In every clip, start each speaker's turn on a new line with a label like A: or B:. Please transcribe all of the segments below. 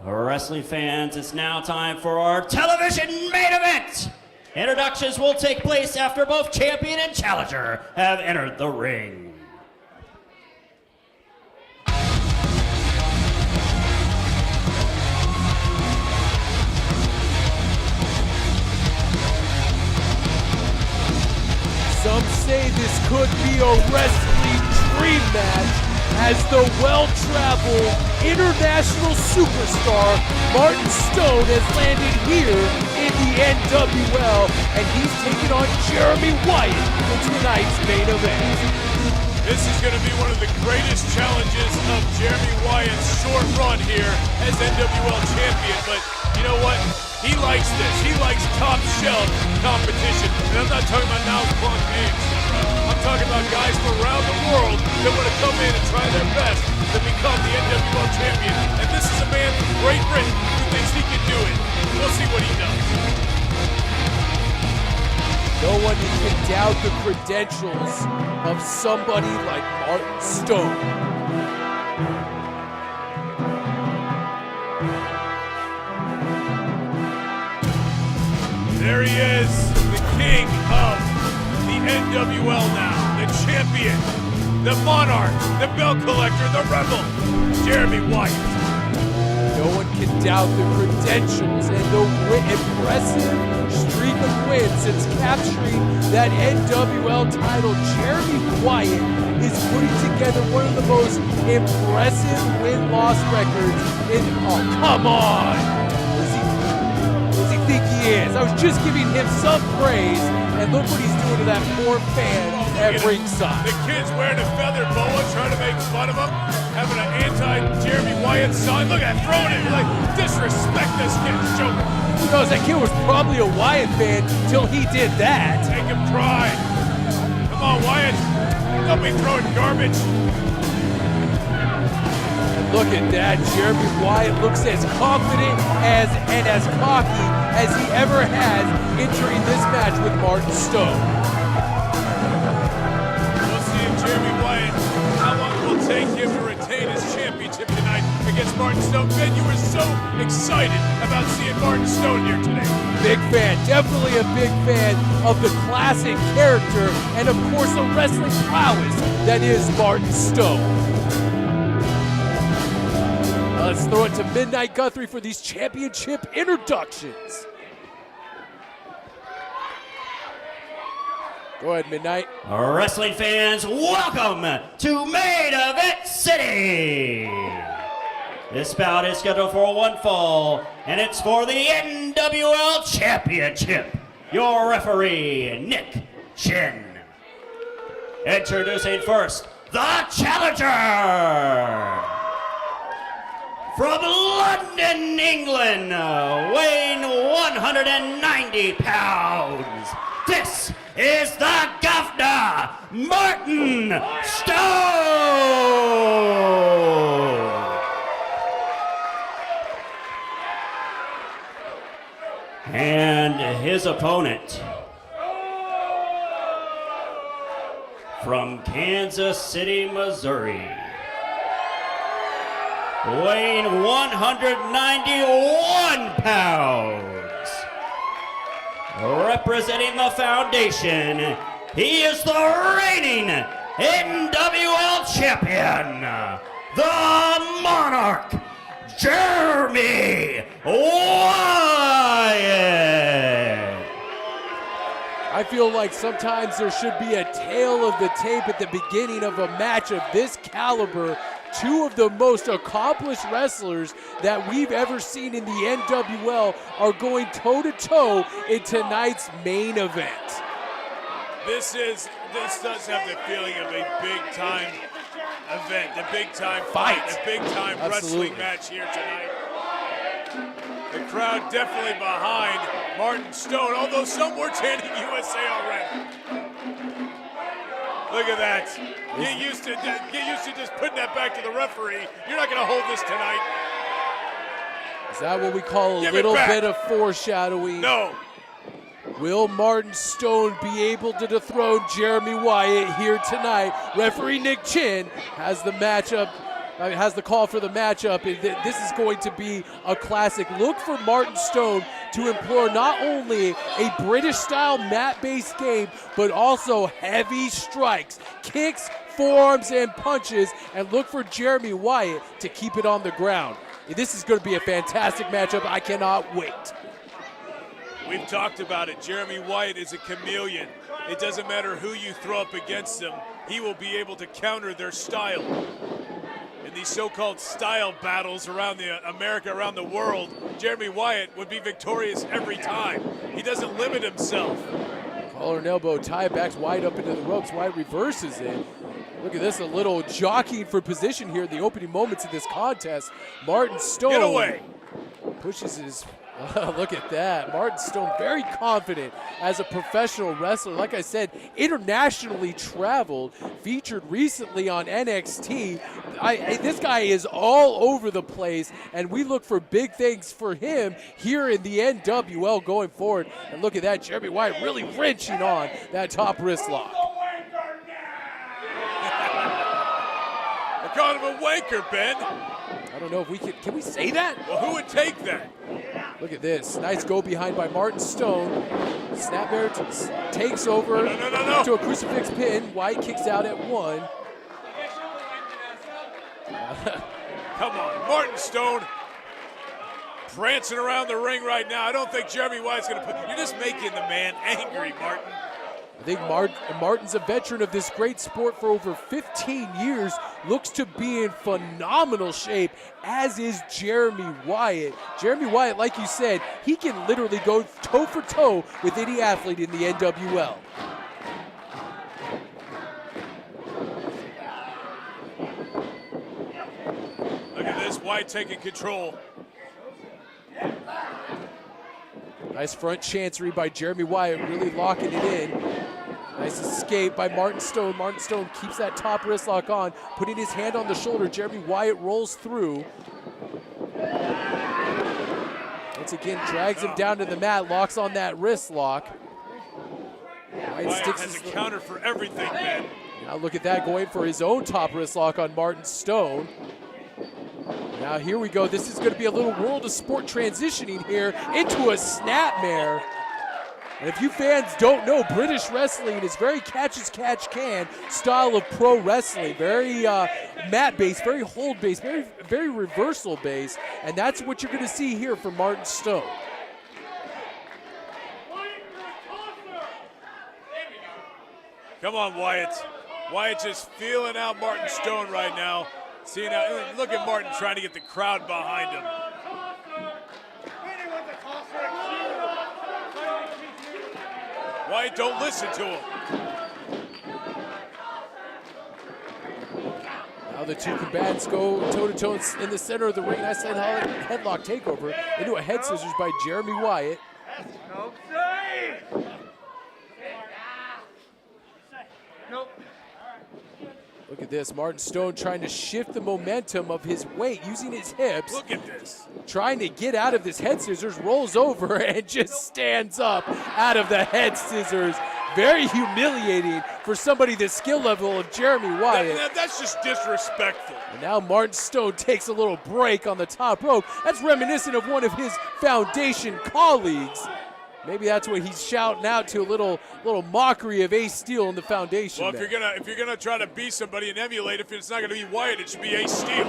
A: Wrestling fans, it's now time for our television main event. Introductions will take place after both champion and challenger have entered the ring.
B: Some say this could be a wrestling dream match as the well-traveled international superstar Martin Stone has landed here in the NWL, and he's taking on Jeremy Wyatt in tonight's main event.
C: This is going to be one of the greatest challenges of Jeremy Wyatt's short run here as NWL champion, but you know what? He likes this. He likes top shelf competition. And I'm not talking about now Punk names. I'm talking about guys from around the world that want to come in and try their best to become the NWL champion. And this is a man from Great Britain who thinks he can do it. We'll see what he does.
B: No one can doubt the credentials of somebody like Martin Stone.
C: There he is, the king of the NWL now, the champion, the monarch, the belt collector, the rebel, Jeremy Wyatt.
B: No one can doubt the credentials and the impressive streak of wins since capturing that NWL title. Jeremy Wyatt is putting together one of the most impressive win-loss records in, oh, come on! Does he think he is? I was just giving him some praise, and look what he's doing to that poor fan at ringside.
C: The kid's wearing a feather boa, trying to make fun of him, having an anti-Jeremy Wyatt sign. Look at that, throwing it, like, disrespect this kid, joke.
B: Who knows, that kid was probably a Wyatt fan till he did that.
C: Make him cry. Come on, Wyatt. Don't be throwing garbage.
B: Look at that, Jeremy Wyatt looks as confident and as cocky as he ever has entering this match with Martin Stone.
C: We'll see if Jeremy Wyatt, how long it will take him to retain his championship tonight against Martin Stone. Ben, you were so excited about seeing Martin Stone here today.
B: Big fan, definitely a big fan of the classic character and of course the wrestling prowess that is Martin Stone. Let's throw it to Midnight Guthrie for these championship introductions. Go ahead, Midnight.
A: Wrestling fans, welcome to Main Event City. This bout is scheduled for one fall, and it's for the NWL Championship. Your referee, Nick Chin. Introducing first, the challenger. From London, England, weighing 190 pounds, this is the governor, Martin Stone! And his opponent, from Kansas City, Missouri, weighing 191 pounds. Representing the foundation, he is the reigning NWL champion, the Monarch, Jeremy Wyatt.
B: I feel like sometimes there should be a tail of the tape at the beginning of a match of this caliber. Two of the most accomplished wrestlers that we've ever seen in the NWL are going toe-to-toe in tonight's main event.
C: This does have the feeling of a big-time event, a big-time fight, a big-time wrestling match here tonight. The crowd definitely behind Martin Stone, although some were chanting USA already. Look at that. Get used to just putting that back to the referee. You're not going to hold this tonight.
B: Is that what we call a little bit of foreshadowing?
C: No.
B: Will Martin Stone be able to dethrone Jeremy Wyatt here tonight? Referee Nick Chin has the matchup has the call for the matchup. This is going to be a classic. Look for Martin Stone to employ not only a British-style mat-based game, but also heavy strikes, kicks, forearms, and punches, and look for Jeremy Wyatt to keep it on the ground. This is going to be a fantastic matchup. I cannot wait.
C: We've talked about it. Jeremy Wyatt is a chameleon. It doesn't matter who you throw up against him. He will be able to counter their style. In these so-called style battles around America, around the world, Jeremy Wyatt would be victorious every time. He doesn't limit himself.
B: Collar and elbow tie, backs Wyatt up into the ropes. Wyatt reverses it. Look at this, a little jockeying for position here in the opening moments of this contest. Martin Stone
C: Get away.
B: Pushes his, look at that. Martin Stone very confident as a professional wrestler. Like I said, internationally traveled, featured recently on NXT. This guy is all over the place, and we look for big things for him here in the NWL going forward. And look at that, Jeremy Wyatt really wrenching on that top wrist lock.
C: Calling him a wanker, Ben.
B: I don't know if we can we say that?
C: Well, who would take that?
B: Look at this. Nice go behind by Martin Stone. Snapmare takes over to a crucifix pin. Wyatt kicks out at 1.
C: Come on, Martin Stone prancing around the ring right now. I don't think Jeremy Wyatt's going to put. You're just making the man angry, Martin.
B: I think Martin's a veteran of this great sport for over 15 years, looks to be in phenomenal shape, as is Jeremy Wyatt. Jeremy Wyatt, like you said, he can literally go toe for toe with any athlete in the NWL.
C: Look at this, Wyatt taking control.
B: Nice front chancery by Jeremy Wyatt, really locking it in. Nice escape by Martin Stone. Martin Stone keeps that top wrist lock on, putting his hand on the shoulder. Jeremy Wyatt rolls through. Once again, drags him down to the mat, locks on that wrist lock.
C: Wyatt has a counter for everything, man.
B: Now look at that, going for his own top wrist lock on Martin Stone. Now here we go. This is going to be a little World of Sport transitioning here into a snapmare. And if you fans don't know, British wrestling is very catch-as-catch-can style of pro wrestling. Very mat-based, very hold-based, very reversal-based. And that's what you're going to see here from Martin Stone.
C: Come on, Wyatt. Wyatt just feeling out Martin Stone right now. Seeing how, look at Martin trying to get the crowd behind him. Wyatt, don't listen to him.
B: Now the two combatants go toe-to-toe in the center of the ring. Nice headlock takeover into a head scissors by Jeremy Wyatt. Look at this, Martin Stone trying to shift the momentum of his weight using his hips.
C: Look at this.
B: Trying to get out of this head scissors, rolls over and just stands up out of the head scissors. Very humiliating for somebody the skill level of Jeremy Wyatt.
C: That's just disrespectful.
B: And now Martin Stone takes a little break on the top rope. That's reminiscent of one of his Foundation colleagues. Maybe that's what he's shouting out to, a little mockery of Ace Steel in the Foundation.
C: Well, if you're gonna try to be somebody and emulate, if it's not gonna be Wyatt, it should be Ace Steel.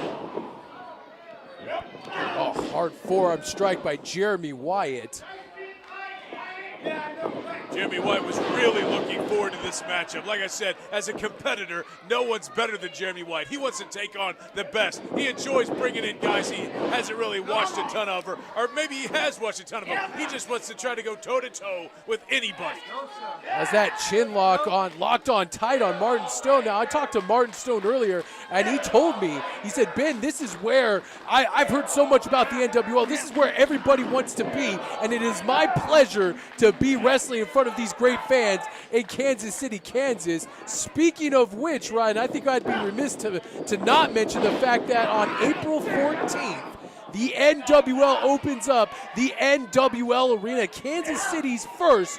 B: Oh, hard forearm strike by Jeremy Wyatt.
C: Jeremy Wyatt was really looking forward to this matchup. Like I said, as a competitor, no one's better than Jeremy Wyatt. He wants to take on the best. He enjoys bringing in guys he hasn't really watched a ton of, or maybe he has watched a ton of them. He just wants to try to go toe-to-toe with anybody.
B: As that chin lock locked on tight on Martin Stone. Now, I talked to Martin Stone earlier, and he told me, he said, Ben, this is where I've heard so much about the NWL. This is where everybody wants to be, and it is my pleasure to be wrestling in front of these great fans in Kansas City, Kansas. Speaking of which, Ryan, I think I'd be remiss to not mention the fact that on April 14th, the NWL opens up the NWL Arena, Kansas City's first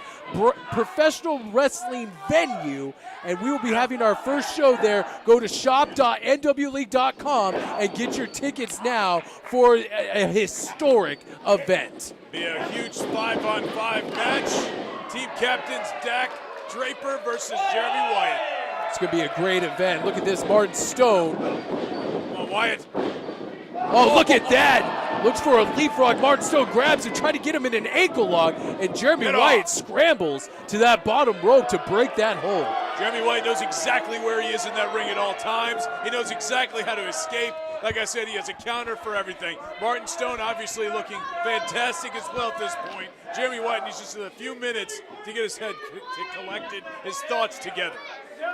B: professional wrestling venue, and we will be having our first show there. Go to shop.nwleague.com and get your tickets now for a historic event.
C: Be a huge 5-on-5 match. Team captains Dak Draper versus Jeremy Wyatt.
B: It's going to be a great event. Look at this, Martin Stone.
C: Oh, Wyatt.
B: Oh, look at that. Looks for a leapfrog. Martin Stone grabs him, trying to get him in an ankle lock, and Jeremy Wyatt scrambles to that bottom rope to break that hold.
C: Jeremy Wyatt knows exactly where he is in that ring at all times. He knows exactly how to escape. Like I said, he has a counter for everything. Martin Stone obviously looking fantastic as well at this point. Jeremy Wyatt needs just a few minutes to get his head collected, his thoughts together.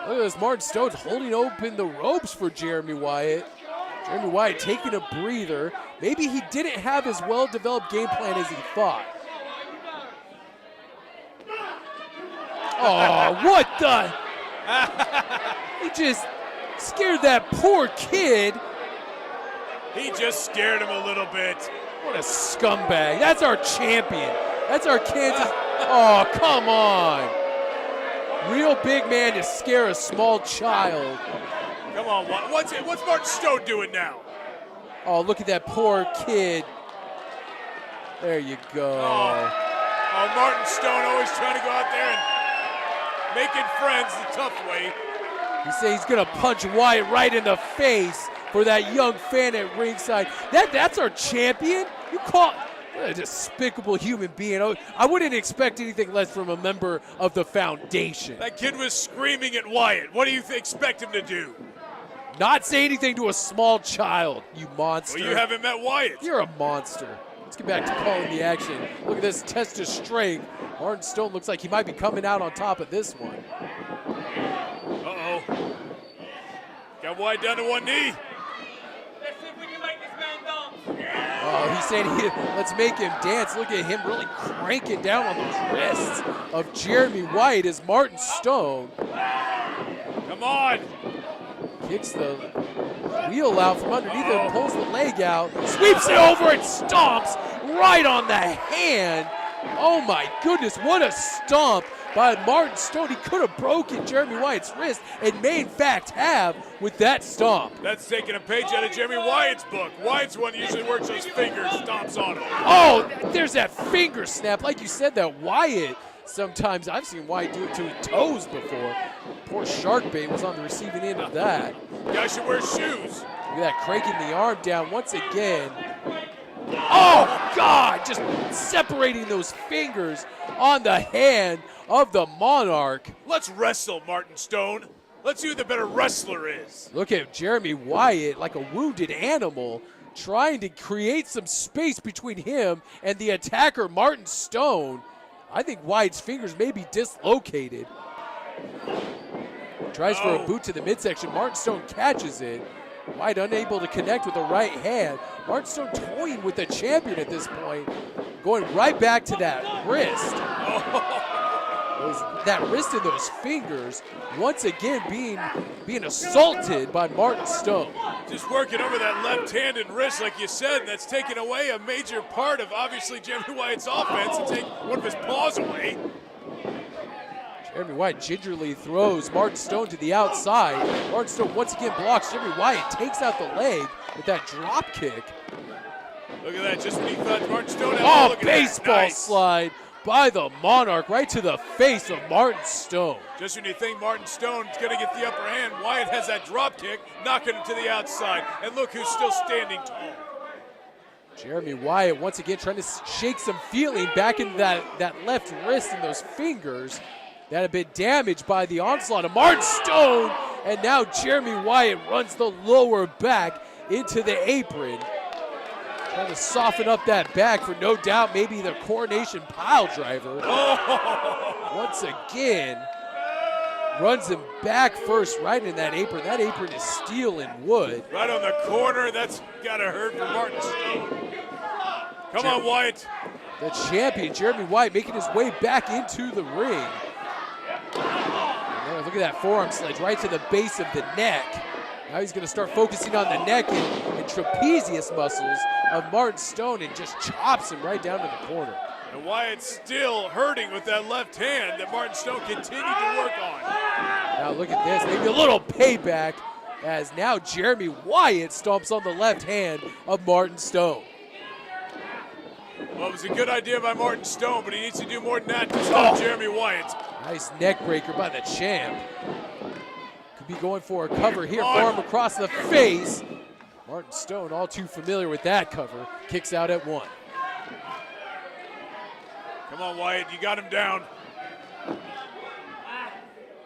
B: Look at this, Martin Stone's holding open the ropes for Jeremy Wyatt. Jeremy Wyatt taking a breather. Maybe he didn't have as well-developed game plan as he thought. Oh, what the? He just scared that poor kid.
C: He just scared him a little bit.
B: What a scumbag. That's our champion. That's our Kansas. Oh, come on. Real big man to scare a small child.
C: Come on, what's Martin Stone doing now?
B: Oh, look at that poor kid. There you go.
C: Oh, Martin Stone always trying to go out there and making friends the tough way.
B: He says he's going to punch Wyatt right in the face for that young fan at ringside. That's our champion? You call what a despicable human being. I wouldn't expect anything less from a member of the foundation.
C: That kid was screaming at Wyatt. What do you expect him to do?
B: Not say anything to a small child, you monster.
C: Well, you haven't met Wyatt.
B: You're a monster. Let's get back to calling the action. Look at this test of strength. Martin Stone looks like he might be coming out on top of this one.
C: Uh-oh. Got Wyatt down to one knee.
D: Let's see if we can make this man dance.
B: Oh, he's saying let's make him dance. Look at him really cranking down on the wrists of Jeremy Wyatt as Martin Stone
C: Come on.
B: kicks the wheel out from underneath it and pulls the leg out, sweeps it over and stomps right on the hand. Oh my goodness, what a stomp by Martin Stone. He could have broken Jeremy Wyatt's wrist and may in fact have with that stomp.
C: That's taking a page out of Jeremy Wyatt's book. Wyatt's one usually works those fingers, stomps on him.
B: Oh, there's that finger snap. Like you said, that Wyatt, sometimes I've seen Wyatt do it to his toes before. Poor Sharkbait was on the receiving end of that.
C: Guy should wear shoes.
B: Look at that, cranking the arm down once again. Oh, God, just separating those fingers on the hand of the Monarch.
C: Let's wrestle, Martin Stone. Let's see who the better wrestler is.
B: Look at Jeremy Wyatt like a wounded animal trying to create some space between him and the attacker, Martin Stone. I think Wyatt's fingers may be dislocated. Tries for a boot to the midsection. Martin Stone catches it. Wyatt unable to connect with the right hand. Martin Stone toying with the champion at this point. Going right back to that wrist. That wrist and those fingers once again being assaulted by Martin Stone.
C: Just working over that left-handed wrist, like you said, and that's taking away a major part of, obviously, Jeremy Wyatt's offense and take one of his paws away.
B: Jeremy Wyatt gingerly throws Martin Stone to the outside. Martin Stone once again blocks. Jeremy Wyatt takes out the leg with that drop kick.
C: Look at that, just when he thought Martin Stone had
B: Oh,
C: look at
B: baseball
C: that. Nice.
B: slide by the Monarch right to the face of Martin Stone.
C: Just when you think Martin Stone's going to get the upper hand, Wyatt has that drop kick, knocking him to the outside. And look who's still standing tall.
B: Jeremy Wyatt once again trying to shake some feeling back into that left wrist and those fingers that have been damaged by the onslaught of Martin Stone. And now Jeremy Wyatt runs the lower back into the apron. Trying to soften up that back for no doubt maybe the coronation pile driver. Once again, runs him back first right in that apron. That apron is steel and wood.
C: Right on the corner. That's got to hurt for Martin Stone. Come on, Wyatt.
B: The champion, Jeremy Wyatt, making his way back into the ring. And look at that forearm sledge right to the base of the neck. Now he's going to start focusing on the neck and trapezius muscles of Martin Stone and just chops him right down to the corner.
C: And Wyatt's still hurting with that left hand that Martin Stone continued to work on.
B: Now look at this, maybe a little payback as now Jeremy Wyatt stomps on the left hand of Martin Stone.
C: Well, it was a good idea by Martin Stone, but he needs to do more than that to stop Jeremy Wyatt.
B: Nice neck breaker by the champ. Could be going for a cover here for him across the face. Martin Stone, all too familiar with that cover, kicks out at 1.
C: Come on, Wyatt, you got him down.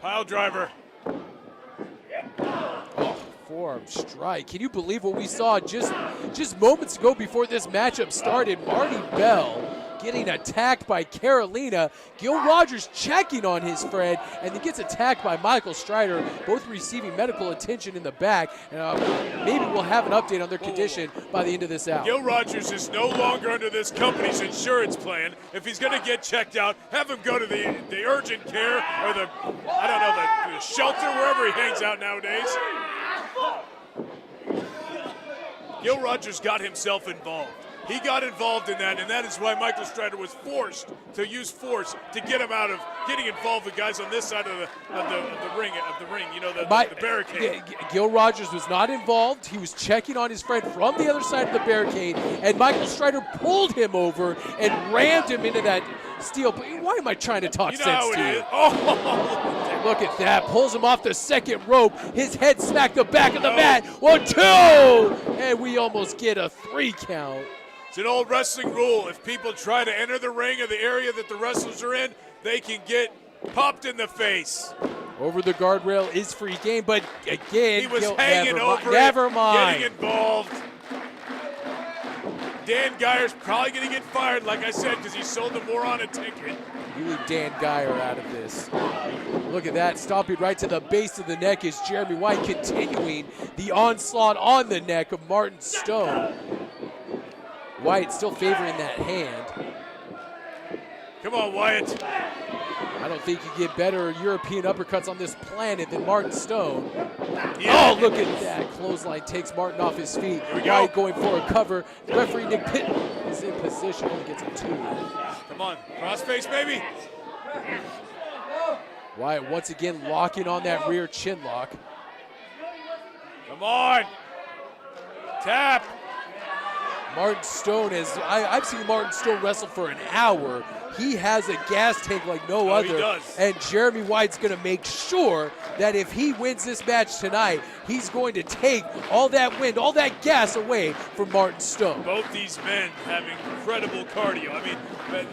C: Pile driver.
B: Oh, forearm strike. Can you believe what we saw just moments ago before this matchup started? Marty Bell getting attacked by Carolina. Gil Rogers checking on his friend, and then gets attacked by Michael Strider, both receiving medical attention in the back. Maybe we'll have an update on their condition by the end of this hour.
C: Gil Rogers is no longer under this company's insurance plan. If he's going to get checked out, have him go to the urgent care or the shelter, wherever he hangs out nowadays. Gil Rogers got himself involved. He got involved in that, and that is why Michael Strider was forced to use force to get him out of getting involved with guys on this side of the ring, you know, the barricade.
B: Gil Rogers was not involved. He was checking on his friend from the other side of the barricade, and Michael Strider pulled him over and rammed him into that steel. Why am I trying to talk sense to you?
C: Oh,
B: look at that. Pulls him off the second rope. His head smacked the back of the mat. 1, 2, and we almost get a 3 count.
C: It's an old wrestling rule. If people try to enter the ring or the area that the wrestlers are in, they can get popped in the face.
B: Over the guardrail is free game, but again,
C: he was hanging over
B: never mind.
C: Getting involved. Dan Geyer's probably going to get fired, like I said, because he sold the moron a ticket.
B: You leave Dan Geyer out of this. Look at that, stomping right to the base of the neck is Jeremy Wyatt, continuing the onslaught on the neck of Martin Stone. Wyatt still favoring that hand.
C: Come on, Wyatt.
B: I don't think you get better European uppercuts on this planet than Martin Stone.
C: Yeah.
B: Oh, look at that. Clothesline takes Martin off his feet.
C: go.
B: Wyatt going for a cover. Referee Nick Pitt is in position. Only gets a 2.
C: Come on, crossface, baby.
B: Wyatt once again locking on that rear chin lock.
C: Come on. Tap.
B: Martin Stone I've seen Martin Stone wrestle for an hour. He has a gas tank like no other.
C: He does.
B: And Jeremy Wyatt's going to make sure that if he wins this match tonight, he's going to take all that wind, all that gas away from Martin Stone.
C: Both these men have incredible cardio. I mean, but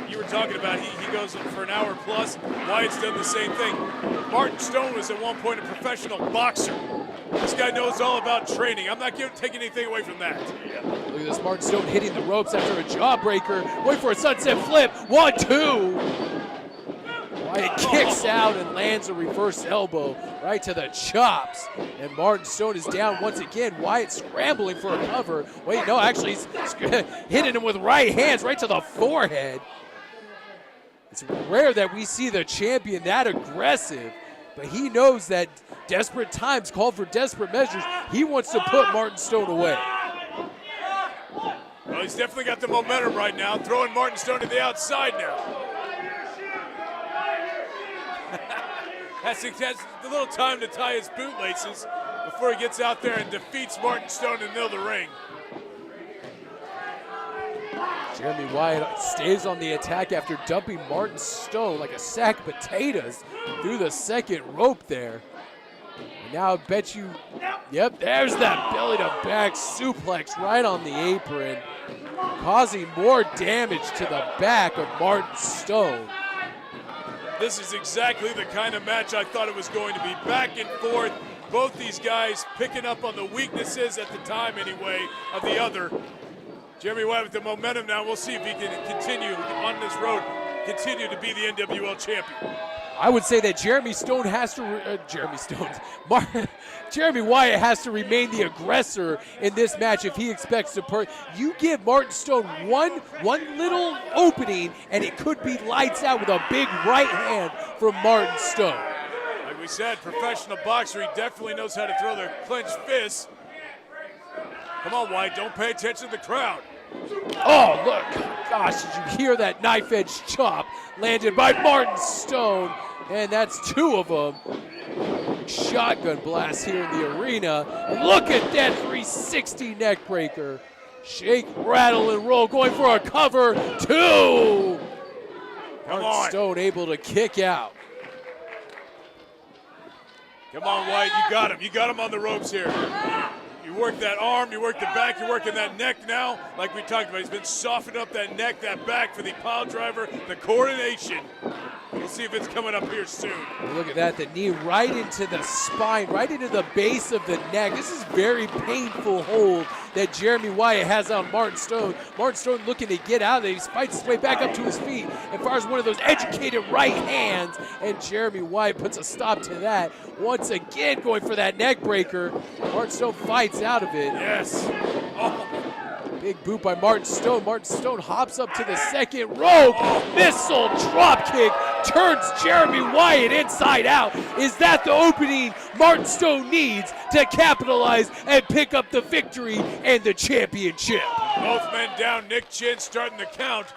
C: you were talking about he goes for an hour plus. Wyatt's done the same thing. Martin Stone was at one point a professional boxer. This guy knows all about training. I'm not taking anything away from that.
B: Look at this, Martin Stone hitting the ropes after a jawbreaker. Wait for a sunset flip. 1, 2. Wyatt kicks out and lands a reverse elbow right to the chops. And Martin Stone is down once again. Wyatt scrambling for a cover. Wait, no, actually he's hitting him with right hands right to the forehead. It's rare that we see the champion that aggressive, but he knows that desperate times call for desperate measures. He wants to put Martin Stone away.
C: Well, he's definitely got the momentum right now, throwing Martin Stone to the outside now. That's a little time to tie his bootlaces before he gets out there and defeats Martin Stone in the middle of the ring.
B: Jeremy Wyatt stays on the attack after dumping Martin Stone like a sack of potatoes through the second rope there. And now I bet you, yep, there's that belly to back suplex right on the apron, causing more damage to the back of Martin Stone.
C: This is exactly the kind of match I thought it was going to be. Back and forth, both these guys picking up on the weaknesses at the time anyway of the other. Jeremy Wyatt with the momentum now. We'll see if he can continue on this road, continue to be the NWL champion.
B: I would say that Jeremy Wyatt has to remain the aggressor in this match if he expects to you give Martin Stone one little opening and it could be lights out with a big right hand from Martin Stone.
C: Like we said, professional boxer. He definitely knows how to throw the clenched fists. Come on, Wyatt, don't pay attention to the crowd.
B: Oh, look. Gosh, did you hear that knife edge chop landed by Martin Stone? And that's 2 of them. Shotgun blast here in the arena. Look at that 360 neck breaker. Shake, rattle, and roll, going for a cover. 2. Martin Stone able to kick out.
C: Come on, Wyatt, you got him. You got him on the ropes here. You work that arm, you work the back, you're working that neck now. Like we talked about, he's been softening up that neck, that back for the pile driver, the coronation. We'll see if it's coming up here soon.
B: Look at that, the knee right into the spine, right into the base of the neck. This is very painful hold that Jeremy Wyatt has on Martin Stone. Martin Stone looking to get out of it. He fights his way back up to his feet and fires one of those educated right hands, and Jeremy Wyatt puts a stop to that. Once again going for that neck breaker. Martin Stone fights out of it.
C: Yes. Oh.
B: Big boot by Martin Stone. Martin Stone hops up to the second rope. Missile drop kick turns Jeremy Wyatt inside out. Is that the opening Martin Stone needs to capitalize and pick up the victory and the championship?
C: Both men down. Nick Chin starting the count.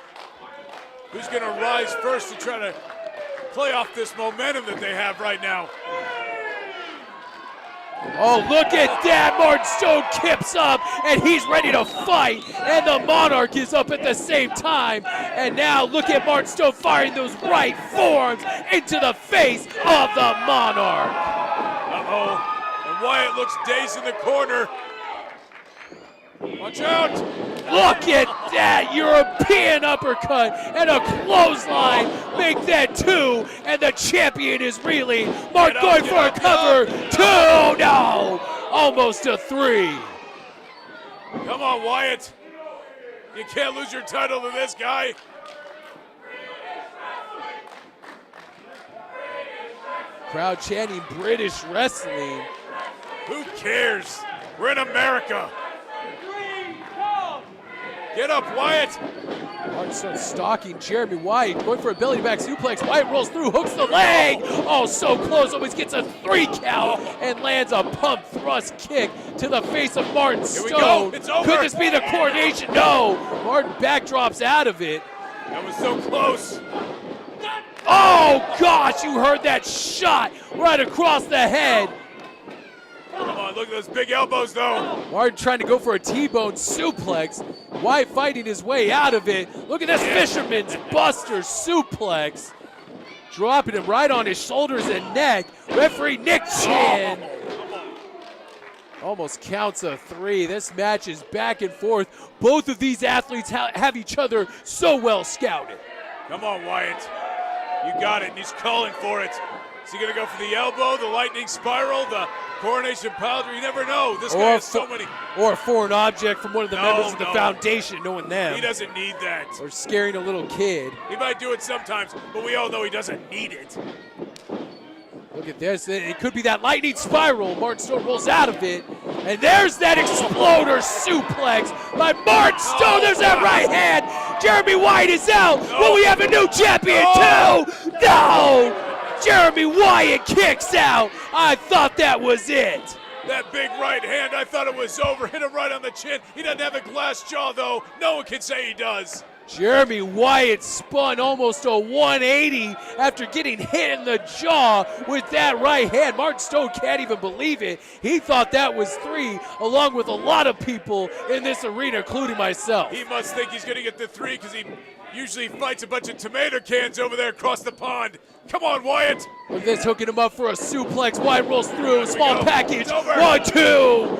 C: Who's going to rise first to try to play off this momentum that they have right now?
B: Oh, look at that. Martin Stone kips up, and he's ready to fight. And the Monarch is up at the same time. And now look at Martin Stone firing those right forearms into the face of the Monarch.
C: Uh-oh. And Wyatt looks dazed in the corner. Watch out.
B: Look at that European uppercut and a clothesline make that 2, and the champion is reeling. Mark going for a cover. 2, no, almost a 3.
C: Come on, Wyatt. You can't lose your title to this guy.
B: Crowd chanting British wrestling.
C: Who cares? We're in America. Get up, Wyatt.
B: Martin Stone stalking Jeremy Wyatt, going for a belly back suplex. Wyatt rolls through, hooks the leg. Oh, so close, almost gets a 3 count and lands a pump thrust kick to the face of Martin Stone.
C: Here we go. It's over.
B: Could this be the coronation? No. Martin backdrops out of it.
C: That was so close.
B: Oh, gosh, you heard that shot right across the head.
C: Come on, look at those big elbows, though.
B: Martin trying to go for a T-bone suplex. Wyatt fighting his way out of it. Look at this Fisherman's Buster suplex. Dropping him right on his shoulders and neck. Referee Nick Chin. Almost counts a 3. This match is back and forth. Both of these athletes have each other so well scouted.
C: Come on, Wyatt. You got it, and he's calling for it. Is he going to go for the elbow, the lightning spiral, the coronation powder? You never know. This guy has so many.
B: Or a foreign object from one of the members of the foundation, knowing them.
C: He doesn't need that.
B: Or scaring a little kid.
C: He might do it sometimes, but we all know he doesn't need it.
B: Look at this. It could be that lightning spiral. Martin Stone rolls out of it. And there's that exploder suplex by Martin Stone. There's that right hand. Jeremy Wyatt is out. Will we have a new champion too? No! Jeremy Wyatt kicks out. I thought that was it.
C: That big right hand, I thought it was over. Hit him right on the chin. He doesn't have a glass jaw, though. No one can say he does.
B: Jeremy Wyatt spun almost a 180 after getting hit in the jaw with that right hand. Martin Stone can't even believe it. He thought that was 3, along with a lot of people in this arena, including myself.
C: He must think he's going to get the 3 because he usually fights a bunch of tomato cans over there across the pond. Come on, Wyatt.
B: Look at this, hooking him up for a suplex. Wyatt rolls through, small package. 1, 2.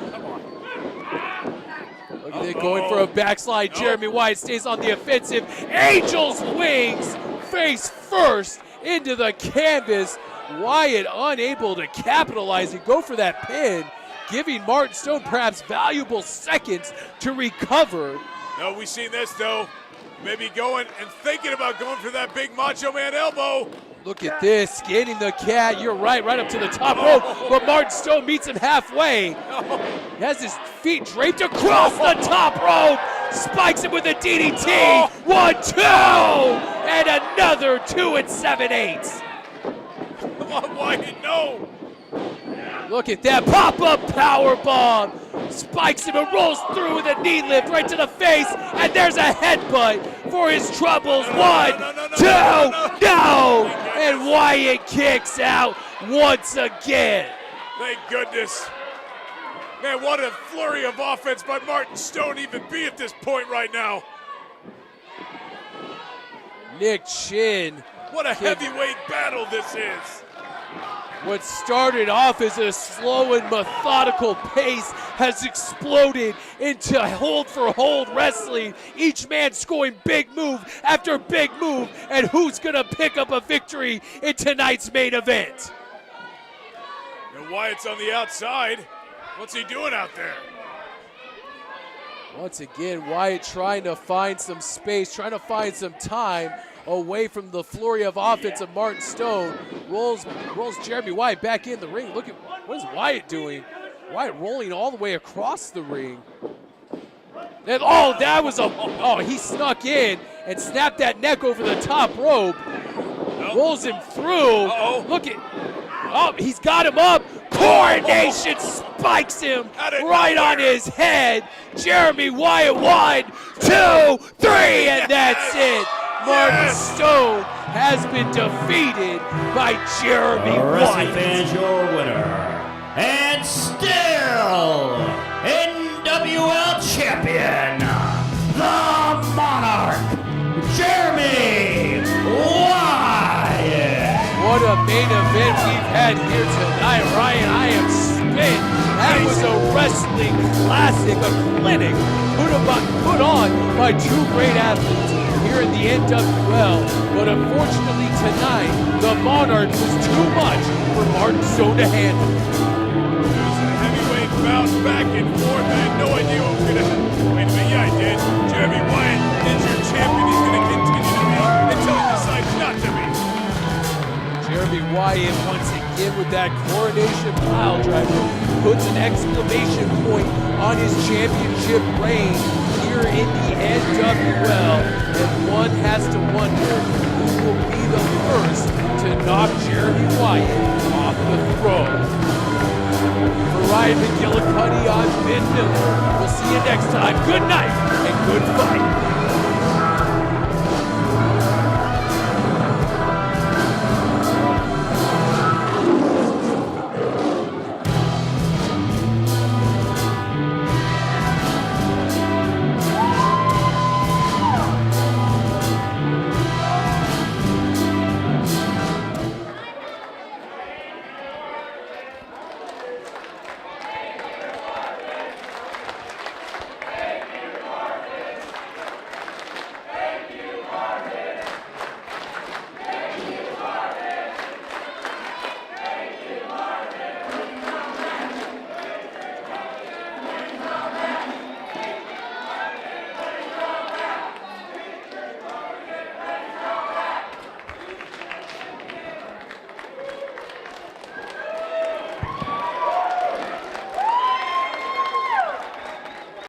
B: Look at it, going for a backslide. Jeremy Wyatt stays on the offensive. Angel's wings, face first into the canvas. Wyatt unable to capitalize and go for that pin, giving Martin Stone perhaps valuable seconds to recover.
C: No, we've seen this, though. Maybe going and thinking about going for that big Macho Man elbow.
B: Look at this, scanning the cat. You're right up to the top rope, but Martin Stone meets him halfway. He has his feet draped across the top rope, spikes him with a DDT. 1, 2, and another 2 7/8.
C: Come on, Wyatt, no!
B: Look at that pop-up power bomb. Spikes him and rolls through with a knee lift right to the face. And there's a headbutt for his troubles. One, two, no! And Wyatt kicks out once again.
C: Thank goodness. Man, what a flurry of offense by Martin Stone to even be at this point right now.
B: Nick Chin.
C: What a heavyweight battle this is.
B: What started off as a slow and methodical pace has exploded into hold for hold wrestling. Each man scoring big move after big move. And who's gonna pick up a victory in tonight's main event?
C: And Wyatt's on the outside. What's he doing out there?
B: Once again, Wyatt trying to find some space, trying to find some time away from the flurry of offense of Martin Stone. Rolls Jeremy Wyatt back in the ring. Look at what is Wyatt doing? Wyatt rolling all the way across the ring. And that was he snuck in and snapped that neck over the top rope. Rolls him through. Look at, he's got him up. Coronation spikes him right on his head. Jeremy Wyatt, 1, 2, 3, and that's it. Martin Stone has been defeated by Jeremy
A: Wrestling
B: Wyatt.
A: fans, your winner, and still NWL Champion, the Monarch, Jeremy Wyatt.
B: What a main event we've had here tonight, Ryan. I am spent. That was a wrestling classic, a clinic put on by two great athletes here in the NWL. But unfortunately tonight, the Monarch was too much for Martin Stone to handle.
C: It was a heavyweight bout back and forth. I had no idea what was going to happen. Wait a minute, yeah, I did. Jeremy Wyatt is your champion. He's going to continue to be until he decides not to be.
B: Jeremy Wyatt once again with that coronation pile driver puts an exclamation point on his championship reign here in the NWL, and one has to wonder who will be the first to knock Jeremy Wyatt off the throne. For Ryan McGillicuddy, I'm Ben Miller. We'll see you next time. Good night and good fight.